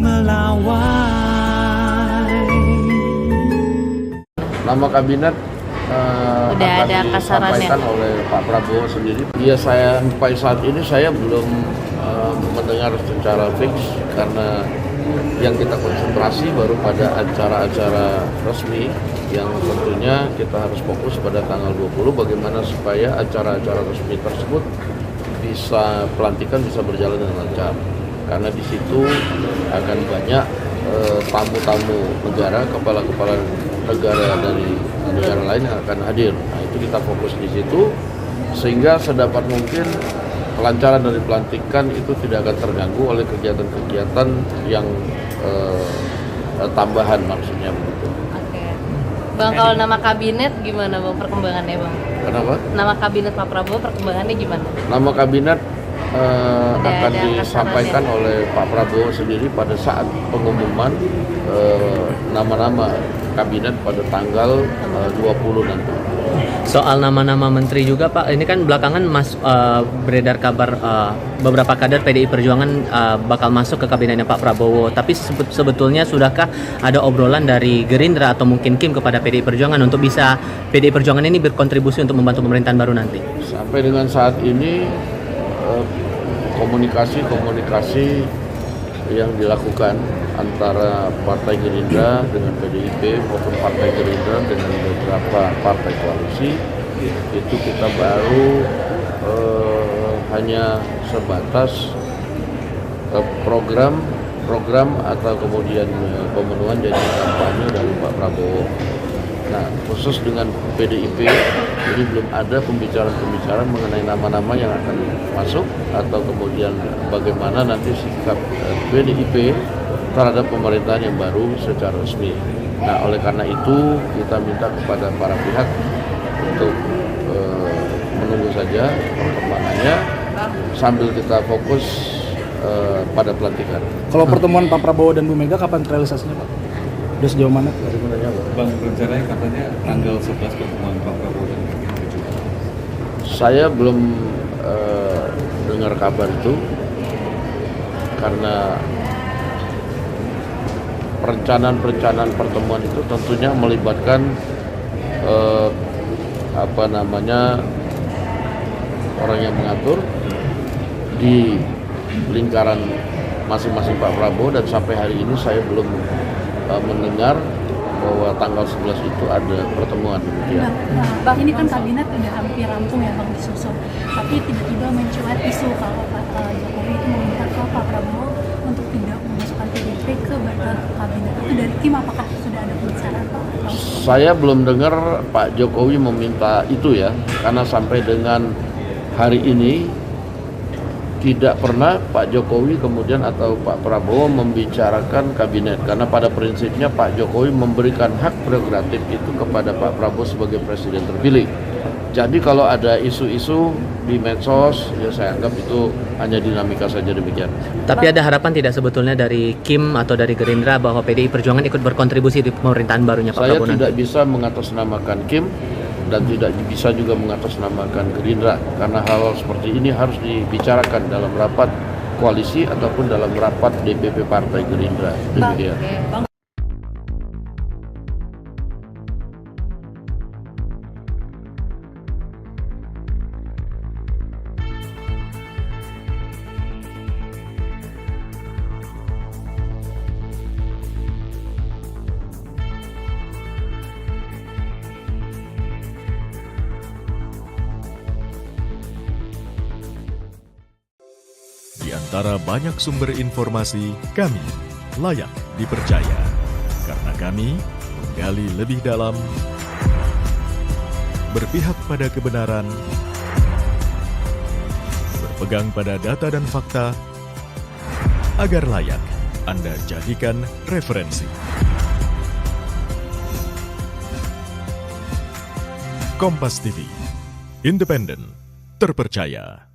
melawai. Nama kabinet Udah akan ada kasarannya disampaikan oleh Pak Prabowo sendiri. Ya, sampai saat ini saya belum mendengar secara fix karena yang kita konsentrasi baru pada acara-acara resmi yang tentunya kita harus fokus pada tanggal 20 bagaimana supaya acara-acara resmi tersebut pelantikan bisa berjalan dengan lancar. Karena di situ akan banyak tamu-tamu negara, kepala-kepala negara dari negara lain yang akan hadir. Nah, itu kita fokus di situ sehingga sedapat mungkin kelancaran dari pelantikan itu tidak akan terganggu oleh kegiatan-kegiatan yang tambahan maksudnya begitu. Oke. Bang, kalau nama kabinet gimana Bang perkembangannya Bang? Kenapa? Nama kabinet Pak Prabowo perkembangannya gimana? Nama kabinet akan ada disampaikan oleh Pak Prabowo sendiri pada saat pengumuman nama-nama kabinet pada tanggal 20 nanti. Soal nama-nama menteri juga Pak, ini kan belakangan beredar kabar beberapa kader PDI Perjuangan bakal masuk ke kabinetnya Pak Prabowo. Tapi sebetulnya sudahkah ada obrolan dari Gerindra atau mungkin Kim kepada PDI Perjuangan untuk bisa PDI Perjuangan ini berkontribusi untuk membantu pemerintahan baru nanti? Sampai dengan saat ini komunikasi yang dilakukan antara Partai Gerindra dengan PDIP maupun Partai Gerindra dengan beberapa partai koalisi itu kita baru hanya sebatas program atau kemudian pemenuhan janji kampanye dari Pak Prabowo. Nah, khusus dengan PDIP ini belum ada pembicaraan mengenai nama-nama yang akan masuk atau kemudian bagaimana nanti sikap PDIP terhadap pemerintahan yang baru secara resmi. Nah, oleh karena itu kita minta kepada para pihak untuk menunggu saja perkembangannya sambil kita fokus pada pelantikan. Kalau pertemuan Pak Prabowo dan Bu Mega kapan realisasinya Pak? Udah sejauh mana? Bang, rencananya katanya tanggal 11 pertemuan Pak Prabowo dan Mega. Saya belum dengar kabar itu karena perencanaan pertemuan itu tentunya melibatkan orang yang mengatur di lingkaran masing-masing Pak Prabowo dan sampai hari ini saya belum mendengar bahwa tanggal 11 itu ada pertemuan demikian. Bang, ini kan kabinet udah hampir rampung ya Bang disusun, tapi tiba-tiba mencuat isu kalau Pak Jokowi itu meminta ke Pak Prabowo untuk tidak memasukkan PDIP ke kabinet. Itu dari tim apakah sudah ada pembicaraan Pak? Saya belum dengar Pak Jokowi meminta itu ya, karena sampai dengan hari ini tidak pernah Pak Jokowi kemudian atau Pak Prabowo membicarakan kabinet karena pada prinsipnya Pak Jokowi memberikan hak prerogatif itu kepada Pak Prabowo sebagai presiden terpilih. Jadi kalau ada isu-isu di medsos ya saya anggap itu hanya dinamika saja demikian. Tapi ada harapan tidak sebetulnya dari Kim atau dari Gerindra bahwa PDI Perjuangan ikut berkontribusi di pemerintahan barunya Pak Prabowo nanti? Saya tidak bisa mengatasnamakan Kim dan tidak bisa juga mengatasnamakan Gerindra karena hal seperti ini harus dibicarakan dalam rapat koalisi ataupun dalam rapat DPP Partai Gerindra. Demikian. Di antara banyak sumber informasi, kami layak dipercaya. Karena kami menggali lebih dalam, berpihak pada kebenaran, berpegang pada data dan fakta, agar layak Anda jadikan referensi. Kompas TV, independen, terpercaya.